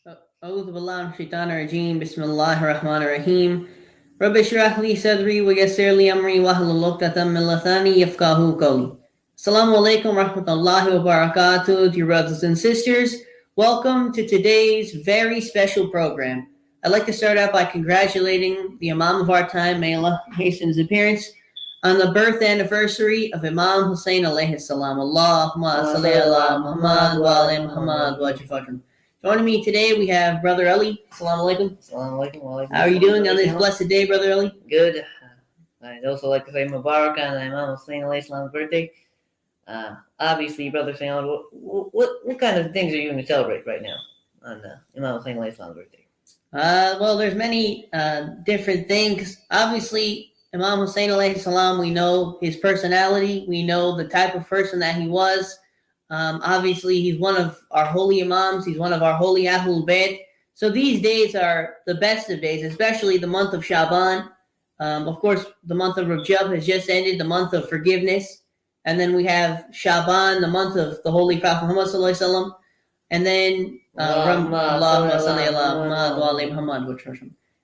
أعوذ بالله من الشيطان الرجيم بسم الله الرحمن الرحيم رب اشرح لي صدري ويسر لي أمري واحلل عقدة من لساني يفقهوا قولي. Assalamu alaikum warahmatullahi wabarakatuh, dear brothers and sisters. Welcome to today's very special program. I'd like to start out by congratulating the Imam of our time, may Allah hasten his appearance, on the birth anniversary of Imam Hussain alayhi salam. Allahumma salli ala Muhammad wa ala Muhammad wa jafakam. Joining me today, we have Brother Ali. Assalamu alaikum. Assalamu alaikum. Wa alaikum How are you doing on this assalam. blessed day, Brother Ali? Good. I'd also like to say Mubarak on Imam Hussain alayhi salam's birthday. Obviously, Brother Hussain, what kind of things are you going to celebrate right now on Imam Hussain alayhi salam's birthday? Well, there's many different things. Obviously, Imam Hussain alayhi salam, we know his personality. We know the type of person that he was. Obviously, he's one of our holy imams. He's one of our holy Ahlul Bayt. So these days are the best of days, especially the month of Shaban. Of course, the month of Rajab has just ended, the month of forgiveness. And then we have Shaban, the month of the Holy Prophet Muhammad sallallahu alaihi wasallam. And then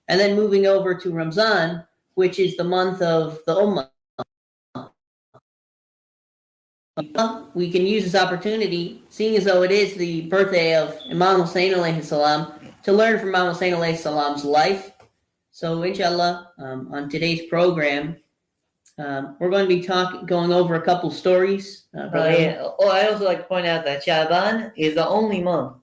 and then moving over to Ramzan, which is the month of the Ummah. We can use this opportunity, seeing as though it is the birthday of Imam Hussain alayhi salam, to learn from Imam Hussain alayhi salam's life. So inshallah, on today's program, we're going to be going over a couple stories. I also like to point out that Shaban is the only month,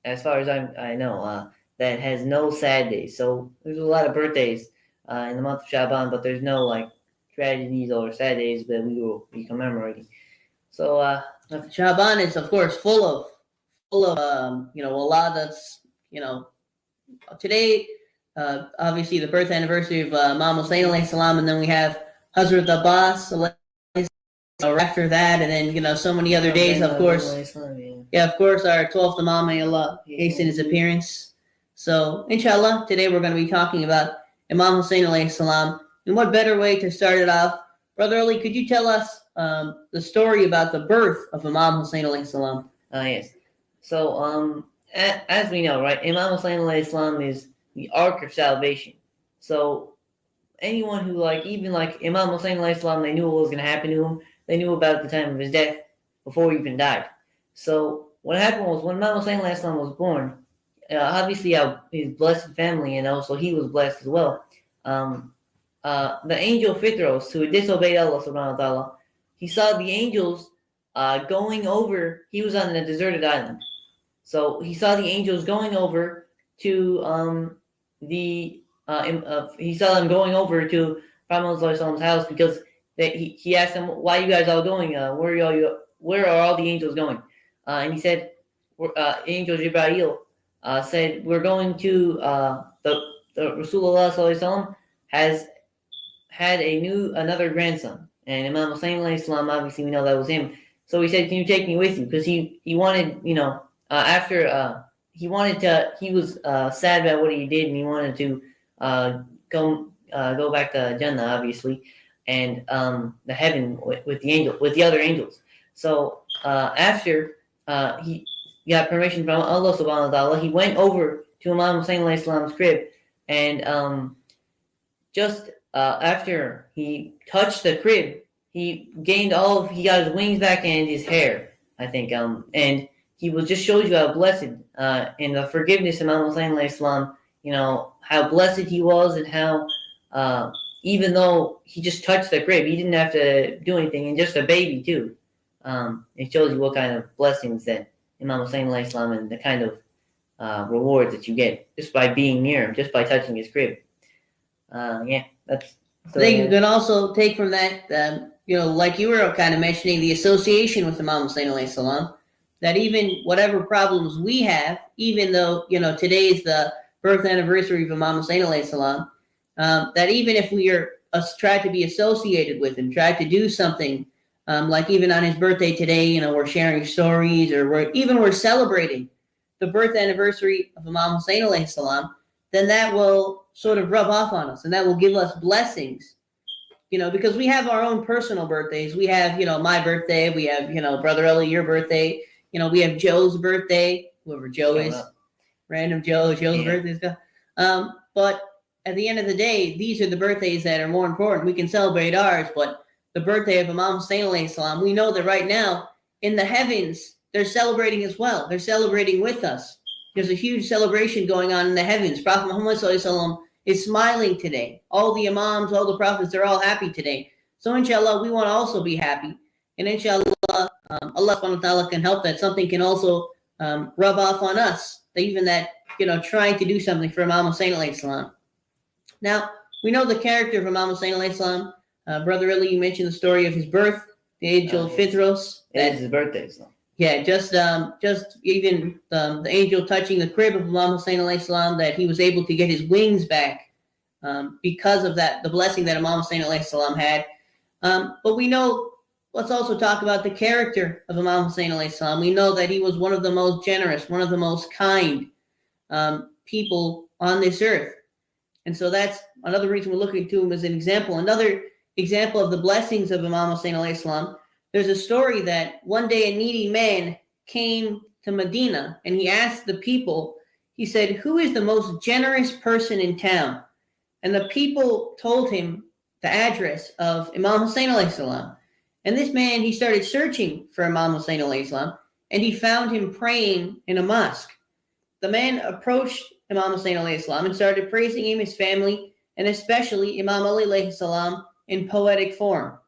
as far as I know, that has no sad days. So there's a lot of birthdays in the month of Shaban, but there's no like tragedies or sad days that we will be commemorating. So Shaban is, of course, full of a lot that's, today, obviously the birth anniversary of Imam Hussain alayhi salam, and then we have Hazrat Abbas after that, and then, so many other days, of course. Yeah, of course, our 12th Imam, may Allah hasten his appearance. So, inshallah, today we're going to be talking about Imam Hussain alayhi salam. And what better way to start it off? Brother Ali, could you tell us the story about the birth of Imam Hussain alayhi salam? Yes. So, as we know, right, Imam Hussain alayhi salam is the ark of salvation. So, anyone who, even Imam Hussain alayhi salam, they knew what was going to happen to him. They knew about the time of his death before he even died. So, what happened was when Imam Hussain alayhi salam was born, obviously his blessed family, and also he was blessed as well. The angel Fitros, who disobeyed Allah subhanahu wa ta'ala, he saw the angels going over. He was on a deserted island. So he saw the angels going over to he saw them going over to Prophet's house because he asked them, "Why are you guys all going? Where are all the angels going?" And he said, "Angel Jibreel said we're going to the Rasulullah sallallahu alaihi wasallam has had another grandson." And Imam Hussain alayhi salam, obviously we know that was him. So he said, "Can you take me with you?" Because he wanted, he was sad about what he did, and he wanted to go back to Jannah, obviously, and the heaven with the other angels. So after he got permission from Allah subhanahu wa ta'ala, he went over to Imam Hussain alayhi salam's crib, and just after he touched the crib, he got his wings back and his hair, I think, and he just shows you how blessed in the forgiveness of Imam Hussain alayhi salam, how blessed he was, and how even though he just touched the crib, he didn't have to do anything, and just a baby too. It shows you what kind of blessings that Imam Hussain alayhi salam, and the kind of rewards that you get just by being near him, just by touching his crib. I think you can also take from that, like you were kind of mentioning, the association with Imam Hussain alayhi salam, that even whatever problems we have, even though, today is the birth anniversary of Imam Hussain alayhi salam, that even if we are try to be associated with him, try to do something, like even on his birthday today, we're sharing stories, or we're celebrating the birth anniversary of Imam Hussain alayhi salam, then that will sort of rub off on us, and that will give us blessings, because we have our own personal birthdays. We have, my birthday. We have, Brother Ali, your birthday. We have Joe's birthday, whoever Joe is. Random Joe's Yeah. birthday's gone. But at the end of the day, these are the birthdays that are more important. We can celebrate ours, but the birthday of Imam Hussain alayhi salam, we know that right now in the heavens, they're celebrating as well. They're celebrating with us. There's a huge celebration going on in the heavens. Prophet Muhammad sallallahu alaihi wasallam is smiling today. All the imams, all the prophets, they're all happy today. So inshallah, we want to also be happy. And inshallah, Allah subhanahu wa ta'ala can help that something can also rub off on us. Even that, trying to do something for Imam Hussain alayhi salam. Now, we know the character of Imam Hussain alayhi salam. Brother Ali, you mentioned the story of his birth, the Angel Fitros. It's his birthday, so. Yeah, just even the angel touching the crib of Imam Hussain alayhi salam, that he was able to get his wings back because of that, the blessing that Imam Hussain alayhi salam had. But we know, let's also talk about the character of Imam Hussain alayhi salam. We know that he was one of the most generous, one of the most kind people on this earth. And so that's another reason we're looking to him as an example. Another example of the blessings of Imam Hussain alayhi salam. There's a story that one day a needy man came to Medina and he asked the people, he said, "Who is the most generous person in town?" And the people told him the address of Imam Hussain alayhi salam. And this man, he started searching for Imam Hussain alayhi salam, and he found him praying in a mosque. The man approached Imam Hussain alayhi salam and started praising him, his family, and especially Imam Ali alayhi salam in poetic form.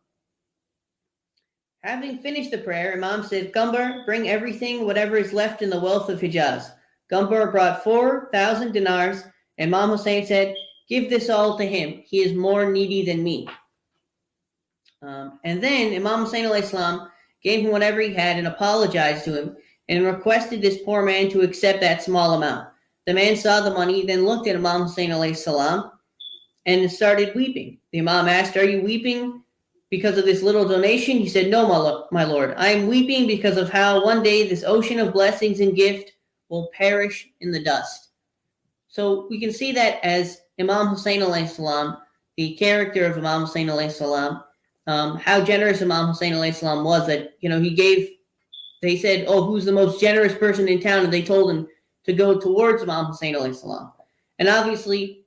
Having finished the prayer, Imam said, "Gumbar, bring everything, whatever is left in the wealth of Hijaz." Gumbar brought 4,000 dinars. Imam Hussain said, "Give this all to him. He is more needy than me." And then Imam Hussain alayhi salam gave him whatever he had and apologized to him and requested this poor man to accept that small amount. The man saw the money, then looked at Imam Hussain alayhi salam and started weeping. The Imam asked, "Are you weeping because of this little donation?" He said, "No, my Lord. I am weeping because of how one day this ocean of blessings and gift will perish in the dust." So we can see that as Imam Hussain alayhi salam, the character of Imam Hussain alayhi salam, how generous Imam Hussain alayhi salam was, that, he gave, they said, "Oh, who's the most generous person in town?" And they told him to go towards Imam Hussain alayhi salam. And obviously,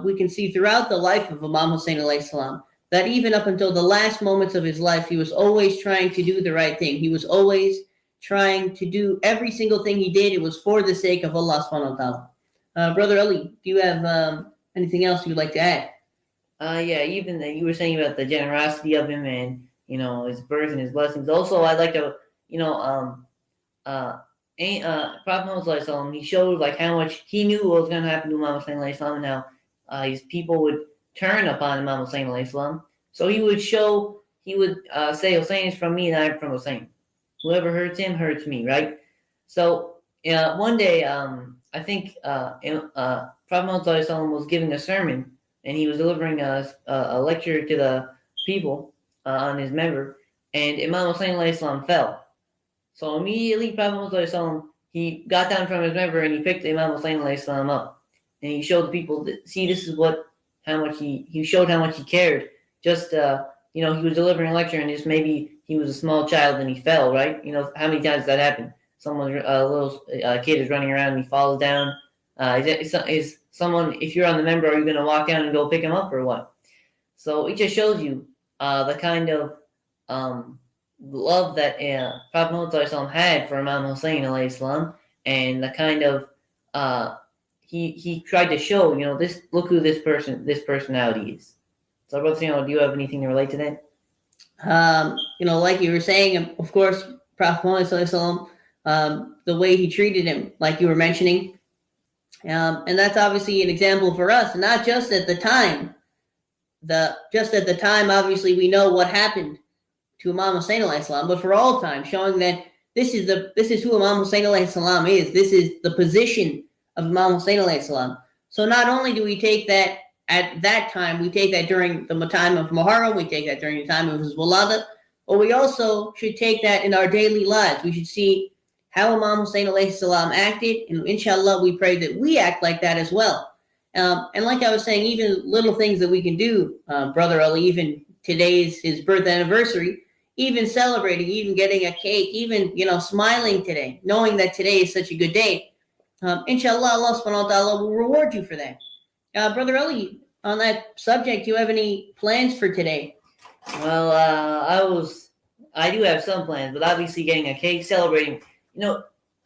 we can see throughout the life of Imam Hussain alayhi salam that even up until the last moments of his life, he was always trying to do the right thing. He was always trying to do every single thing he did. It was for the sake of Allah subhanahu wa ta'ala. Brother Ali, do you have anything else you'd like to add? Yeah, even that you were saying about the generosity of him and, his birth and his blessings. Also, I'd like to, Prophet Muhammad, he showed like how much he knew what was going to happen to Imam Hussain alayhi salam, and how his people would turn upon Imam Hussain alayhi salam. So he would say, "Hussain is from me and I'm from Hussain. Whoever hurts him hurts me," right? So one day, I think Prophet Muhammad was giving a sermon, and he was delivering a lecture to the people on his member, and Imam Hussain alayhi salam fell. So immediately Prophet Muhammad, he got down from his member and he picked Imam Hussain alayhi salam up, and he showed the people, see, this is how much he showed how much he cared. Just he was delivering a lecture, and just maybe he was a small child and he fell, right? How many times does that happen? A little kid is running around and he falls down. Is someone, if you're on the member, are you going to walk down and go pick him up or what? So it just shows you the kind of love that Prophet Muhammad had for Imam Hussain alayhi salam, and the kind of he tried to show, look who this personality is. So, Brother Samuel, do you have anything to relate to that? Like you were saying, of course, Prophet Muhammad sallallahu alaihi wasallam, the way he treated him, like you were mentioning, and that's obviously an example for us, not just at the time. Obviously, we know what happened to Imam Hussain alayhi salam, but for all time, showing that this is who Imam Hussain alayhi salam is. This is the position of Imam Hussain alayhi salam. So not only do we take that at that time, we take that during the time of Muharram, we take that during the time of his WILADT, but we also should take that in our daily lives. We should see how Imam Hussain alayhi salam acted, and inshallah, we pray that we act like that as well. And like I was saying, even little things that we can do, Brother Ali, even today's his birth anniversary, even celebrating, even getting a cake, even, smiling today, knowing that today is such a good day. inshallah, Allah subhanahu wa ta'ala will reward you for that. Brother Ali, on that subject, do you have any plans for today? Well, I do have some plans, but obviously getting a cake, celebrating.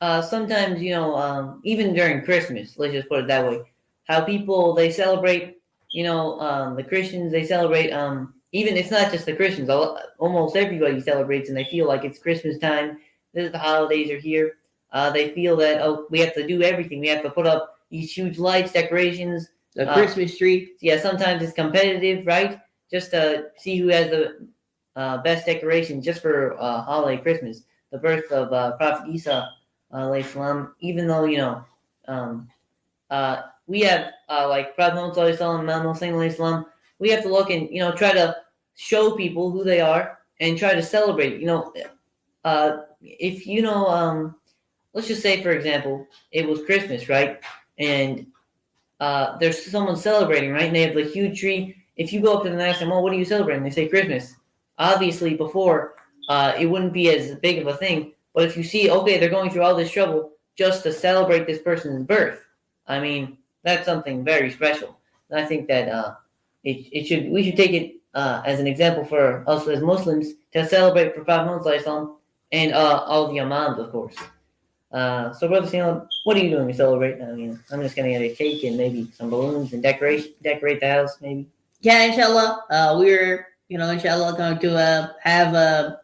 Sometimes even during Christmas, let's just put it that way, how people they celebrate. The Christians they celebrate. Even it's not just the Christians. Almost everybody celebrates, and they feel like it's Christmas time. The holidays are here. They feel that we have to do everything. We have to put up these huge lights, decorations, the Christmas tree. Yeah, sometimes it's competitive, right? Just to see who has the best decoration just for holiday Christmas, the birth of Prophet Isa, salam. Even though we have like Prophet Muhammad Imam Hussain salam, we have to look and try to show people who they are and try to celebrate. If let's just say for example, it was Christmas, right? And there's someone celebrating, right? And they have the huge tree. If you go up to them and ask them, well, what are you celebrating? They say Christmas. Obviously, before, it wouldn't be as big of a thing. But if you see, okay, they're going through all this trouble just to celebrate this person's birth, I mean, that's something very special. And I think that we should take it as an example for us as Muslims to celebrate for Prophet Muhammad and all the Imams, of course. So, Brother Sam, what are you doing to celebrate? I mean, I'm just going to get a cake and maybe some balloons and decorate the house, maybe. Yeah, inshallah. We're, inshallah, going to have,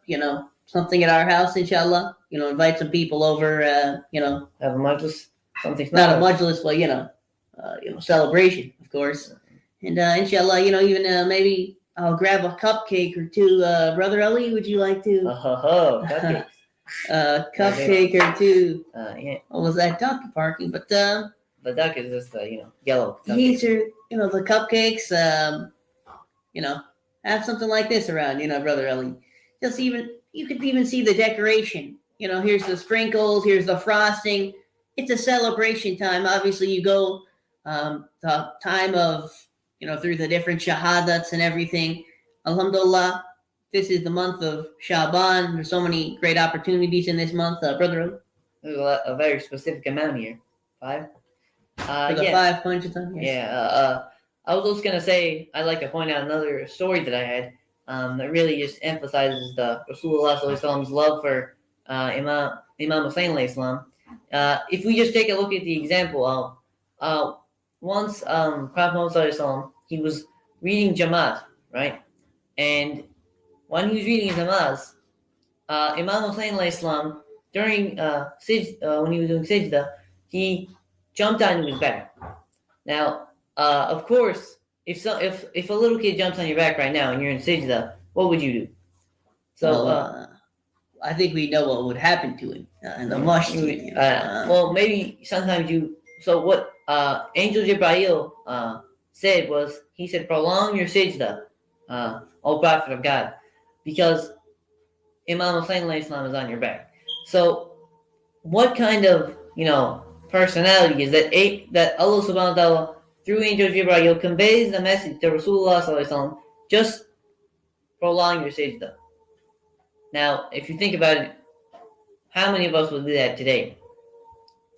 something at our house, inshallah. Invite some people over, Have a majlis, something. Not a majlis, but, celebration, of course. And, inshallah, even maybe I'll grab a cupcake or two. Brother Ali, would you like to? Cupcakes. Cupcake or two. Yeah. What was that? Duck parking, but the duck is just yellow. These are the cupcakes. Have something like this around. Brother Ellie. You could even see the decoration. Here's the sprinkles. Here's the frosting. It's a celebration time. Obviously, you go the time of through the different shahadats and everything. Alhamdulillah. This is the month of Shaban. There's so many great opportunities in this month, Brother. There's a very specific amount here. 5. For the 5 points of time. Yes. Yeah. I was just gonna say I'd like to point out another story that I had that really just emphasizes the Rasulullah's love for Imam Hussain Islam. If we just take a look at the example of once Prophet Muhammad he was reading Jamaat, right, and when he was reading his namaz, Imam Hussain Islam during when he was doing sajda, he jumped onto his back. Now, of course, if a little kid jumps on your back right now and you're in sajda, what would you do? So, I think we know what would happen to him in the masjid. Well, maybe sometimes you. So what Angel Jibreel said was, he said, prolong your sajda, O Prophet of God, because Imam Hussain Islam is on your back. So, what kind of personality is that Allah Subhanahu wa Taala through Angel Jibreel conveys the message to Rasulullah Sallallahu Alaihi Wasallam, just prolong your sajda. Now, if you think about it, how many of us would do that today?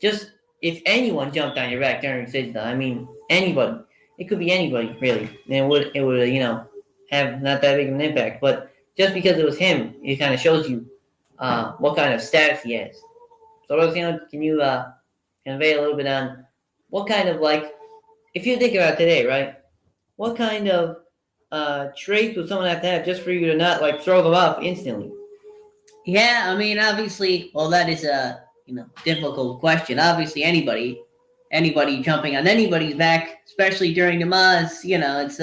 Just if anyone jumped on your back during sajda, I mean anybody. It could be anybody really, and it would have not that big of an impact. But just because it was him, it kind of shows you what kind of status he has. So, Rosina, can you convey a little bit on what kind of if you think about it today, right? What kind of traits would someone have to have just for you to not throw them off instantly? Yeah, I mean, obviously, well, that is a difficult question. Obviously, anybody jumping on anybody's back, especially during namaz, it's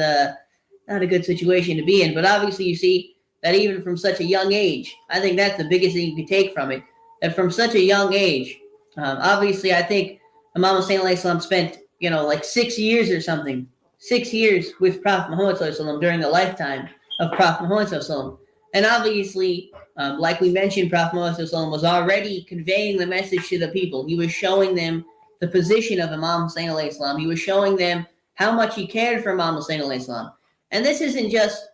not a good situation to be in. But obviously, you see that even from such a young age, I think that's the biggest thing you can take from it. That from such a young age, obviously, I think Imam Hussain alayhi salam spent 6 years or something, 6 years with Prophet Muhammad sallallahu alaihi wasallam during the lifetime of Prophet Muhammad sallallahu alaihi wasallam. And obviously, like we mentioned, Prophet Muhammad sallallahu alaihi wasallam was already conveying the message to the people. He was showing them the position of Imam Hussain alayhi salam. He was showing them how much he cared for Imam Hussain alayhi salam. And this isn't just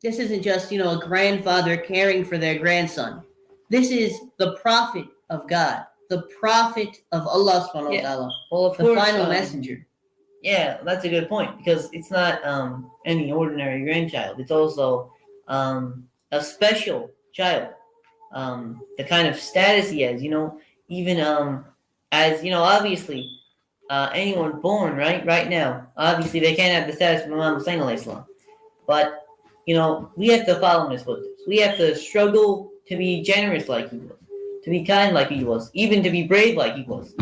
a grandfather caring for their grandson. This is the prophet of God, the prophet of Allah subhanahu wa Yeah. ta'ala, Well, of the course, final messenger. Yeah, that's a good point because it's not any ordinary grandchild. It's also a special child. The kind of status he has, even as obviously anyone born right now, obviously they can't have the status of Imam Hussain alayhi salam. But we have to follow in his footsteps. We have to struggle to be generous like he was, to be kind like he was, even to be brave like he was.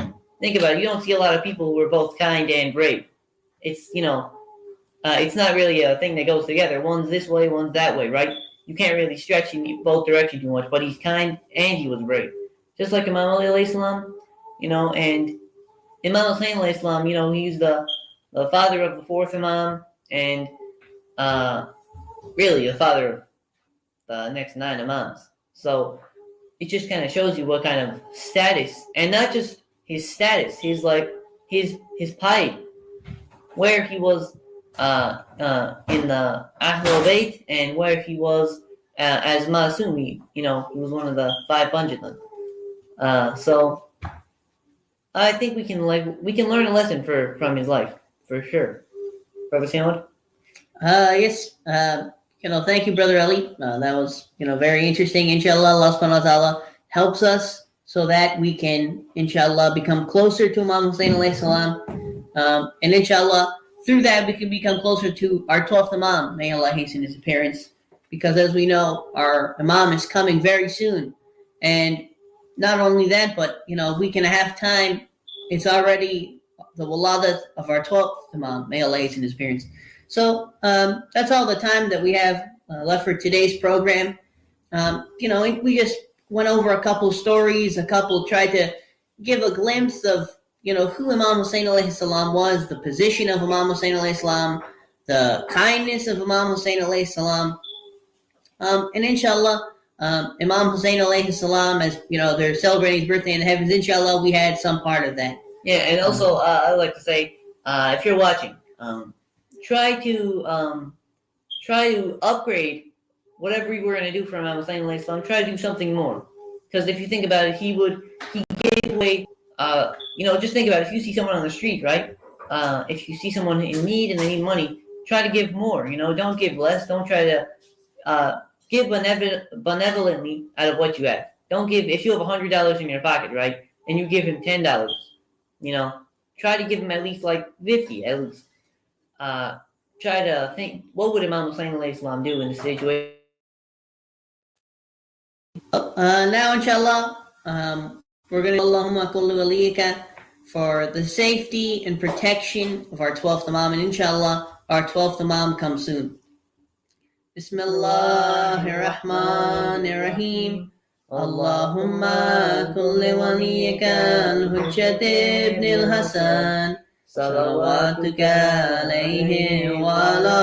Think about it. You don't see a lot of people who are both kind and brave. It's it's not really a thing that goes together. One's this way, one's that way, right? You can't really stretch in both directions too much. But he's kind and he was brave, just like Imam Ali alayhi salam, and Imam Hussain alayhi salam. He's the father of the fourth Imam, and really the father of the next 9 Imams. So it just kind of shows you what kind of status, and not just his status, his piety, where he was in the Ahlul Bayt, and where he was as Masumi. He was one of the 5 Bunjatlan. So I think we can learn a lesson from his life for sure. Brother Sandwood? Yes. Thank you, Brother Ali. That was, very interesting. Inshallah, Allah subhanahu wa ta'ala helps us so that we can, inshallah, become closer to Imam Hussain alayhi salam. And inshallah, through that, we can become closer to our 12th Imam. May Allah hasten his appearance. Because as we know, our Imam is coming very soon. And not only that, but, we can have time. It's already the WILADT of our 12th Imam. May Allah hasten his appearance. So that's all the time that we have left for today's program. We just went over a couple stories, tried to give a glimpse of, who Imam Hussain alayhi salam was, the position of Imam Hussain alayhi salam, the kindness of Imam Hussain alayhi salam. And inshallah, Imam Hussain alayhi salam, as they're celebrating his birthday in the heavens, inshallah, we had some part of that. Yeah, and also I'd like to say, if you're watching, try to upgrade whatever you were going to do for Imam Hussain alayhi salam. Try to do something more, because if you think about it, he gave away. Just think about it. If you see someone on the street, right? If you see someone in need and they need money, try to give more. Don't give less. Don't try to give benevolently out of what you have. Don't give if you have $100 in your pocket, right? And you give him $10. Try to give him at least like 50 at least. Try to think, what would Imam Hussain alayhi salam do in this situation? Now, inshallah, we're going to Allahumma kullu waliyaka for the safety and protection of our 12th Imam, and inshallah, our 12th Imam comes soon. Bismillahir Rahmanir Rahim. Allahumma kulli waliyaka al-Hujjat ibn al-Hasan. صلواتك عليه وعلى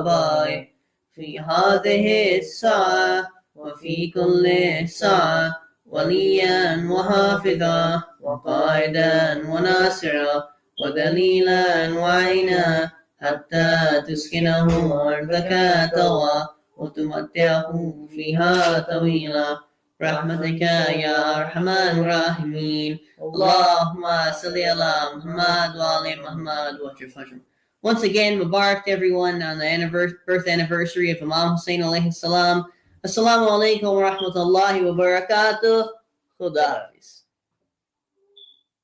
آبائه في هذه الساعة وفي كل ساعة وليا وحافظا وقائدا وناصرا ودليلا وعينا حتى تسكنه أرضك طوى وتمتعه فيها طويلا برحمتك يا أرحم الراحمين. Allahumma salli ala Muhammad wa ali Muhammad wa fajr. Once again, Mubarak to everyone on the birth anniversary of Imam Hussain alayhi salam. Assalamu alaikum wa rahmatullahi wa barakatuh. Khuda Hafiz.